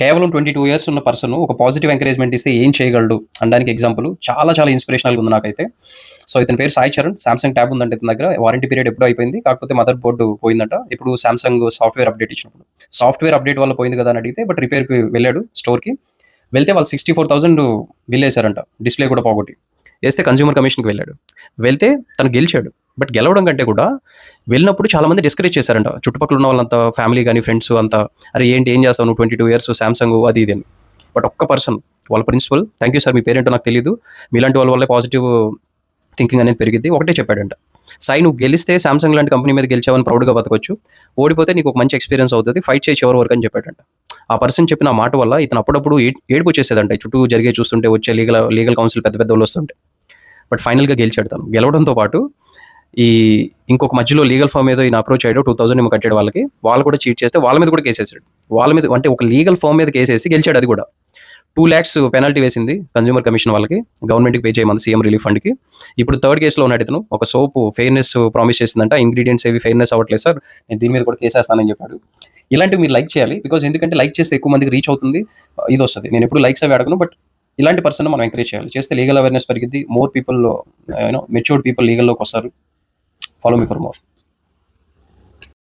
కేవలం 22 ఇయర్స్ ఉన్న పర్సన్ ఒక పాజిటివ్ ఎంకరేజ్మెంట్ ఇస్తే ఏం చేయగలడు అనడానికి ఎగ్జాంపుల్ చాలా చాలా ఇన్స్పిరేషనల్గా ఉంది నాకైతే. సో ఇతని పేరు సాయి చరణ్. సామ్సంగ్ ట్యాబ్ ఉందంటే ఇతని దగ్గర. వారంటీ పీరియడ్ ఎప్పుడో అయిపోయింది. కాకపోతే మదర్ బోర్డు పోయిందంట. ఇప్పుడు సామ్సంగ్ సాఫ్ట్వేర్ అప్డేట్ ఇచ్చినప్పుడు. సాఫ్ట్వేర్ అప్డేట్ వల్ల పోయింది కదా అని అడిగితే బట్ రిపేర్కి వెళ్ళాడు స్టోర్కి. వెళ్తే వాళ్ళు 64,000 బిల్ వేశారంట. డిస్ప్లే కూడా పోగొట్టి వేస్తే కన్జ్యూమర్ కమిషన్కి వెళ్ళాడు. వెళ్తే తను గెలిచాడు. బట్ గెలవడం కంటే కూడా వెళ్ళినప్పుడు చాలా మంది డిస్కరేజ్ చేశారంట. చుట్టుపక్కల ఉన్న వాళ్ళంతా ఫ్యామిలీ కానీ ఫ్రెండ్స్ అంతా, అరే ఏంటి ఏం చేస్తావు నువ్వు 22 ఇయర్స్ సామ్సంగ్ అది ఇది అని. బట్ ఒక్క పర్సన్ వాళ్ళ ప్రిన్సిపల్, థ్యాంక్ యూ సార్, మీ పేరేంటో నాకు తెలియదు, మీలాంటి వాళ్ళ వల్లే పాజిటివ్ థింకింగ్ అనేది పెరిగింది, ఒకటే చెప్పాడంట, సాయి నువ్వు గెలిస్తే సామ్సంగ్ లాంటి కంపెనీ మీద గెలిచావని ప్రౌడ్గా బతకొచ్చు, ఓడిపోతే నీకు ఒక మంచి ఎక్స్పీరియన్స్ అవుతుంది, ఫైట్ చేసి ఎవరి వరకు అని చెప్పాడంట. ఆ పర్సన్ చెప్పిన ఆ మాట వల్ల ఇతను అప్పుడప్పుడు ఏడుపు వచ్చేసేదంట చుట్టూ జరిగే చూస్తుంటే, వచ్చే లీగల్ కౌన్సిల్ పెద్ద పెద్ద వాళ్ళు వస్తుంటే. బట్ ఫైనల్గా గెలిచాడు తను. గెలవడంతో పాటు ఈ ఇంకొక మధ్యలో లీగల్ ఫర్మ్ ఏదో ఈయన అప్రోచ్ అయ్యాడు, 2,000 ఏమో కట్టాడు వాళ్ళకి, వాళ్ళు కూడా చీట్ చేస్తే వాళ్ళ మీద కూడా కేసేసాడు. వాళ్ళ మీద అంటే ఒక లీగల్ ఫర్మ్ మీద కేసేసి గెలిచాడు. అది కూడా 2 lakhs పెనాల్టీ వేసింది కన్జ్యూమర్ కమిషన్ వాళ్ళకి, గవర్నమెంట్కి పే చేయమంది సీఎం రిలీఫ్ ఫండ్కి. ఇప్పుడు థర్డ్ కేసులో ఉన్నాడు ఇతను. ఒక సోపు ఫెయిర్నెస్ ప్రామిస్ చేసిందంట, ఇంగ్రీడియంట్స్ ఏవి ఫెయిర్నెస్ అవ్వట్లేదు సార్, నేను దీని మీద కూడా కేసేస్తానని చెప్పాడు. ఇలాంటివి మీరు లైక్ చేయాలి, బికాజ్ ఎందుకంటే లైక్ చేస్తే ఎక్కువ మందికి రీచ్ అవుతుంది, ఇది వస్తుంది. నేను ఎప్పుడు లైక్స్ అవి అడగను, బట్ ఇలాంటి పర్సన్ మనం ఎంకరేజ్ చేయాలి. చేస్తే లీగల్ అవేర్నెస్ పెరిగింది, మోర్ పీపుల్ మెచ్యూర్డ్ పీపుల్ లీగల్లోకి వస్తారు. Follow me for more.